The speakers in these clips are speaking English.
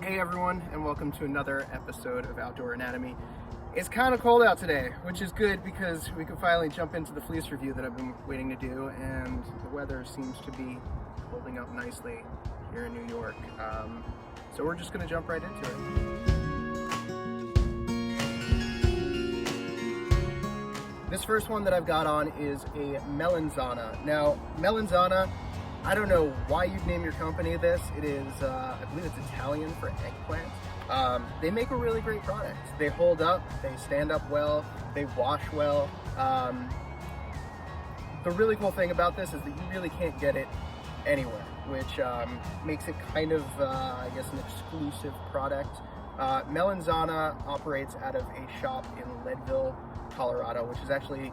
Hey everyone, and welcome to another episode of Outdoor Anatomy. It's kind of cold out today, which is good because we can finally jump into the fleece review that I've been waiting to do, and the weather seems to be holding up nicely here in New York. So we're just going to jump right into it. This first one that I've got on is a Melanzana. Now, Melanzana, I don't know why you'd name your company this. It is, I believe it's Italian for eggplant. They make a really great product. They hold up, they stand up well, they wash well. The really cool thing about this is that you really can't get it anywhere, which makes it kind of, I guess, an exclusive product. Melanzana operates out of a shop in Leadville, Colorado, which is actually,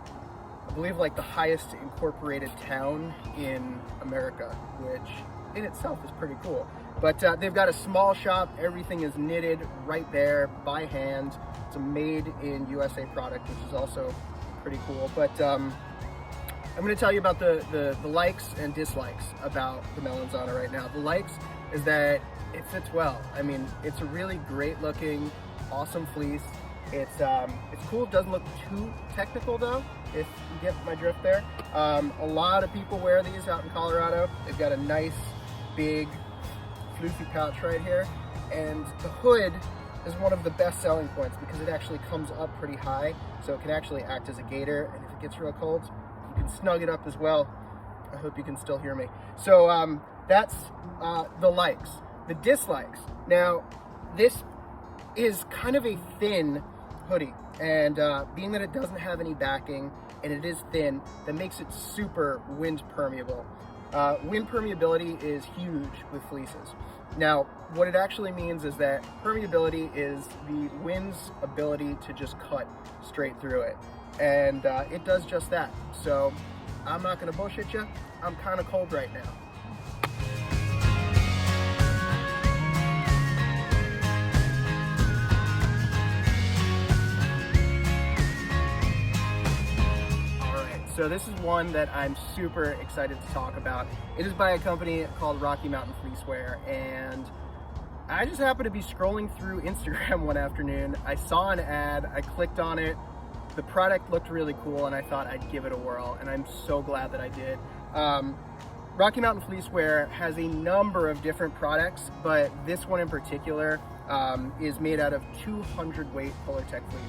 I believe, like the highest incorporated town in America, which in itself is pretty cool. But they've got a small shop. Everything is knitted right there by hand. It's a made in USA product, which is also pretty cool. But I'm going to tell you about the likes and dislikes about the Melanzana right now. The likes is that it fits well. I mean, it's a really great looking, awesome fleece. It's cool. It doesn't look too technical though, if you get my drift there. A lot of people wear these out in Colorado. They've got a nice big floofy pouch right here, and the hood is one of the best selling points because it actually comes up pretty high, so it can actually act as a gaiter, and if it gets real cold, you can snug it up as well. I hope you can still hear me. So that's the likes. The dislikes. Now, this is kind of a thin hoodie, and being that it doesn't have any backing and it is thin, that makes it super wind permeable. Wind permeability is huge with fleeces. Now, what it actually means is that permeability is the wind's ability to just cut straight through it, and it does just that. So I'm not going to bullshit you. I'm kind of cold right now. So this is one that I'm super excited to talk about. It is by a company called Rocky Mountain Fleecewear, and I just happened to be scrolling through Instagram one afternoon. I saw an ad, I clicked on it, the product looked really cool, and I thought I'd give it a whirl, and I'm so glad that I did. Rocky Mountain Fleecewear has a number of different products, but this one in particular is made out of 200 weight Polartec fleece.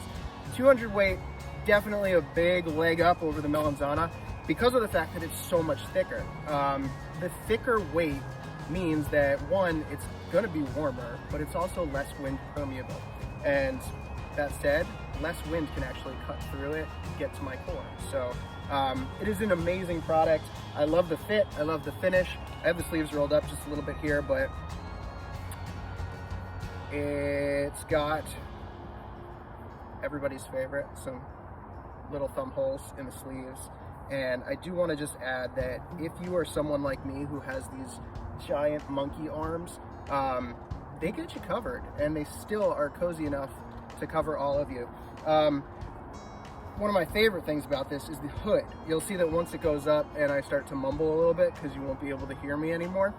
200 weight, definitely a big leg up over the Melanzana because of the fact that it's so much thicker. The thicker weight means that, one, it's going to be warmer, but it's also less wind permeable. And that said, less wind can actually cut through it and get to my core. So it is an amazing product. I love the fit. I love the finish. I have the sleeves rolled up just a little bit here, but it's got everybody's favorite, some little thumb holes in the sleeves. And I do want to just add that if you are someone like me who has these giant monkey arms, they get you covered, and they still are cozy enough to cover all of you. One of my favorite things about this is the hood. You'll see that once it goes up and I start to mumble a little bit because you won't be able to hear me anymore,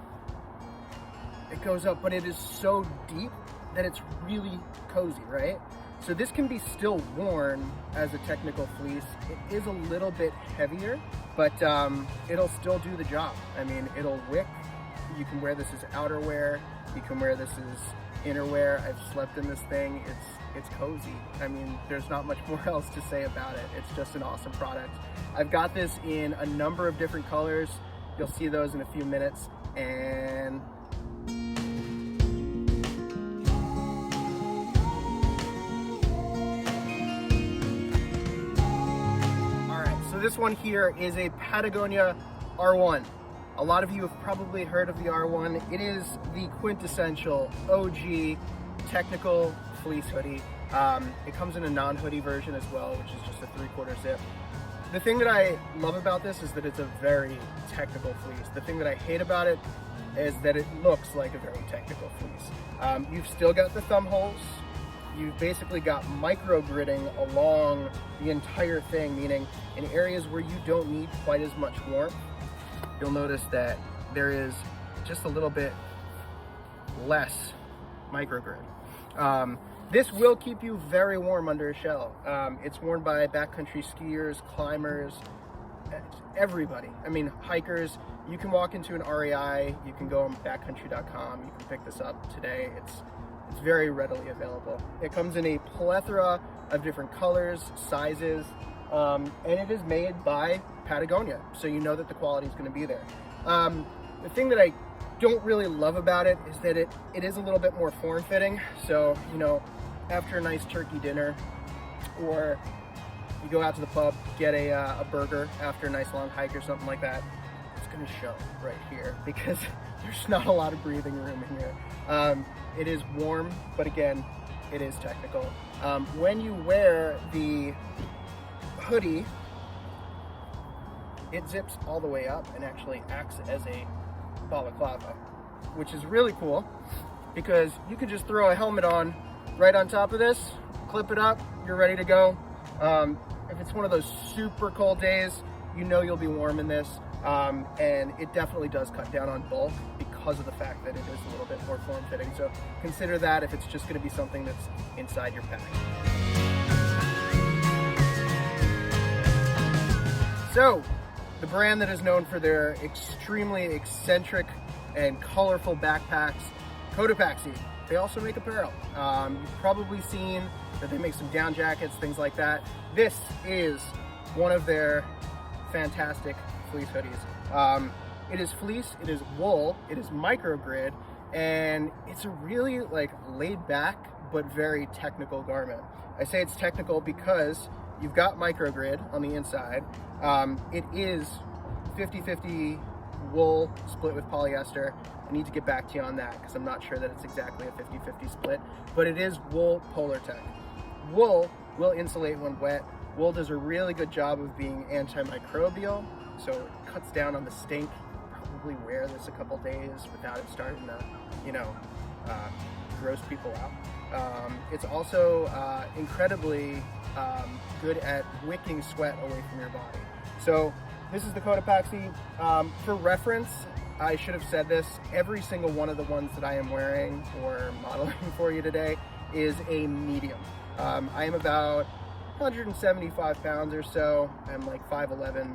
it goes up, but it is so deep that it's really cozy, right? So this can be still worn as a technical fleece. It is a little bit heavier, but it'll still do the job. I mean, it'll wick. You can wear this as outerwear. You can wear this as innerwear. I've slept in this thing. It's cozy. I mean, there's not much more else to say about it. It's just an awesome product. I've got this in a number of different colors. You'll see those in a few minutes. And this one here is a Patagonia R1. A lot of you have probably heard of the R1. It is the quintessential OG technical fleece hoodie. It comes in a non-hoodie version as well, which is just a 3/4 zip. The thing that I love about this is that it's a very technical fleece. The thing that I hate about it is that it looks like a very technical fleece. You've still got the thumb holes. You've basically got micro gridding along the entire thing, meaning in areas where you don't need quite as much warmth, you'll notice that there is just a little bit less microgrid. This will keep you very warm under a shell. It's worn by backcountry skiers, climbers, everybody. I mean, hikers. You can walk into an REI, you can go on backcountry.com, you can pick this up today. It's very readily available. It comes in a plethora of different colors, sizes, and it is made by Patagonia, so you know that the quality is going to be there. The thing that I don't really love about it is that it is a little bit more form-fitting. So, you know, after a nice turkey dinner, or you go out to the pub, get a burger after a nice long hike or something like that, it's going to show right here because there's not a lot of breathing room in here. It is warm, but again, it is technical. When you wear the hoodie, it zips all the way up and actually acts as a balaclava, which is really cool because you could just throw a helmet on right on top of this, clip it up, you're ready to go. If it's one of those super cold days, you know you'll be warm in this, and it definitely does cut down on bulk because of the fact that it is a little bit more form-fitting. So consider that if it's just going to be something that's inside your pack. So, the brand that is known for their extremely eccentric and colorful backpacks, Cotopaxi. They also make apparel. You've probably seen that they make some down jackets, things like that. This is one of their fantastic fleece hoodies. It is fleece, it is wool, it is microgrid, and it's a really like laid back but very technical garment. I say it's technical because you've got microgrid on the inside. It is 50-50 wool split with polyester. I need to get back to you on that because I'm not sure that it's exactly a 50-50 split, but it is wool Polar Tech. Wool will insulate when wet. Wool does a really good job of being antimicrobial, so it cuts down on the stink. Probably wear this a couple days without it starting to, you know, gross people out. It's also incredibly good at wicking sweat away from your body. So this is the Cotopaxi. For reference, I should have said this, every single one of the ones that I am wearing or modeling for you today is a medium. I am about 175 pounds or so. I'm like 5'11",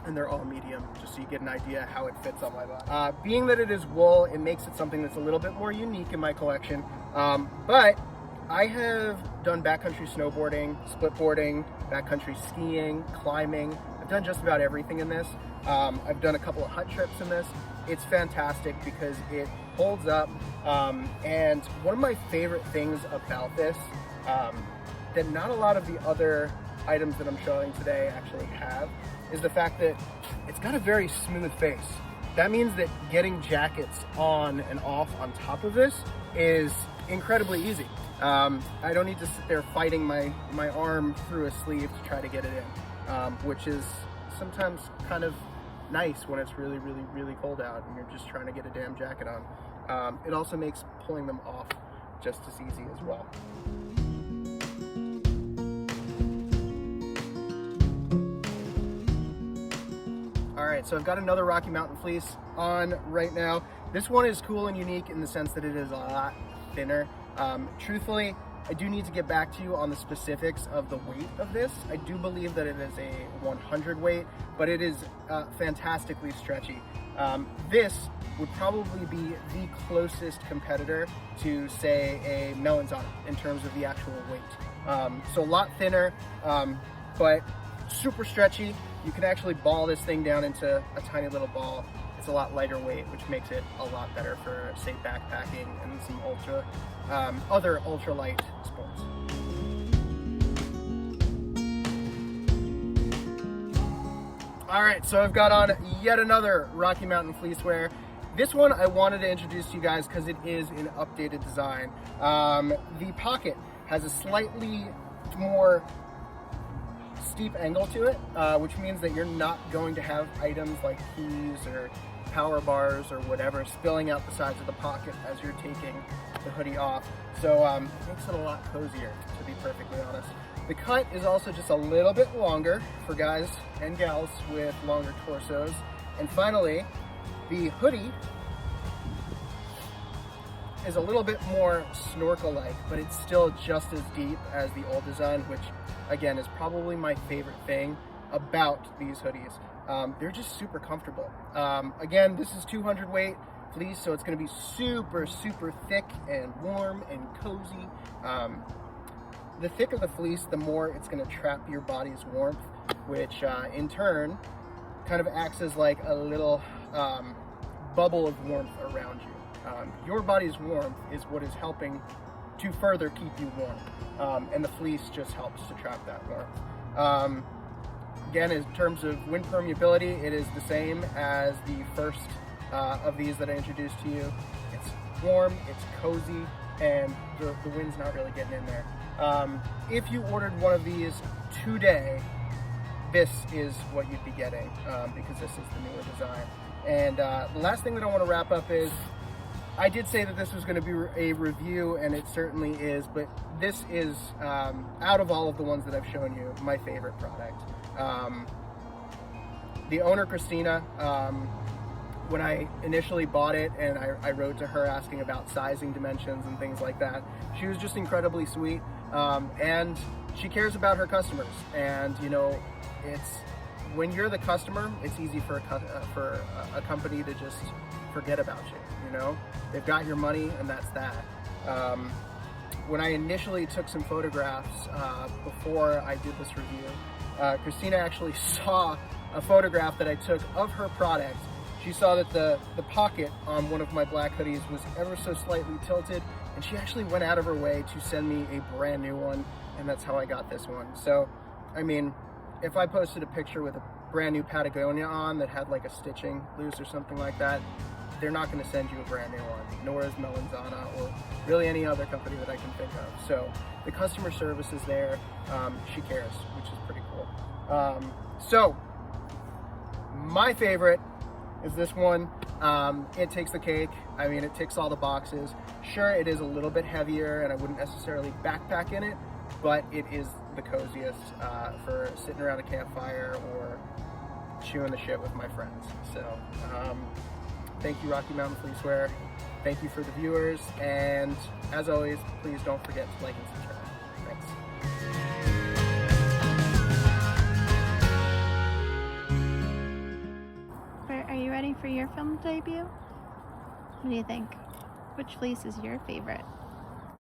and they're all medium, just so you get an idea how it fits on my body. Being that it is wool, it makes it something that's a little bit more unique in my collection. But I have done backcountry snowboarding, splitboarding, backcountry skiing, climbing. I've done just about everything in this. I've done a couple of hut trips in this. It's fantastic because it holds up. And one of my favorite things about this, that not a lot of the other items that I'm showing today actually have, is the fact that it's got a very smooth face. That means that getting jackets on and off on top of this is incredibly easy. I don't need to sit there fighting my arm through a sleeve to try to get it in, which is sometimes kind of nice when it's really, really, really cold out and you're just trying to get a damn jacket on. It also makes pulling them off just as easy as well. All right, so I've got another Rocky Mountain fleece on right now. This one is cool and unique in the sense that it is a lot thinner. Truthfully, I do need to get back to you on the specifics of the weight of this. I do believe that it is a 100 weight, but it is fantastically stretchy. This would probably be the closest competitor to, say, a Melanzana in terms of the actual weight. So a lot thinner, but super stretchy. You can actually ball this thing down into a tiny little ball. It's a lot lighter weight, which makes it a lot better for, say, backpacking and some other ultralight sports. All right, so I've got on yet another Rocky Mountain Fleecewear. This one I wanted to introduce to you guys because it is an updated design. The pocket has a slightly more steep angle to it, which means that you're not going to have items like keys or power bars or whatever spilling out the sides of the pocket as you're taking the hoodie off. So it makes it a lot cozier, to be perfectly honest. The cut is also just a little bit longer for guys and gals with longer torsos. And finally, the hoodie is a little bit more snorkel-like, but it's still just as deep as the old design, which again is probably my favorite thing about these hoodies. They're just super comfortable. Again, this is 200 weight fleece, so it's going to be super thick and warm and cozy. The thicker the fleece, the more it's going to trap your body's warmth, which in turn kind of acts as like a little bubble of warmth around you. Your body's warmth is what is helping to further keep you warm, and the fleece just helps to trap that warmth. Again, in terms of wind permeability, it is the same as the first of these that I introduced to you. It's warm, it's cozy, and the wind's not really getting in there. If you ordered one of these today, this is what you'd be getting, because this is the newer design. And the last thing that I want to wrap up is, I did say that this was going to be a review, and it certainly is, but this is, out of all of the ones that I've shown you, my favorite product. The owner, Christina, when I initially bought it and I wrote to her asking about sizing dimensions and things like that, she was just incredibly sweet, and she cares about her customers. And you know, when you're the customer, it's easy for a company to just forget about you. You know, they've got your money, and that's that. When I initially took some photographs before I did this review, Christina actually saw a photograph that I took of her product. She saw that the pocket on one of my black hoodies was ever so slightly tilted, and she actually went out of her way to send me a brand new one, and that's how I got this one. So, I mean, if I posted a picture with a brand new Patagonia on that had like a stitching loose or something like that, they're not going to send you a brand new one, nor is Melanzana or really any other company that I can think of. So the customer service is there. She cares, which is pretty cool. So my favorite is this one. It takes the cake. I mean, it ticks all the boxes. Sure, it is a little bit heavier, and I wouldn't necessarily backpack in it, but it is the coziest for sitting around a campfire or chewing the shit with my friends. So thank you, Rocky Mountain Fleecewear. Thank you for the viewers, and as always, please don't forget to like and subscribe. Thanks. Are you ready for your film debut? What do you think? Which fleece is your favorite?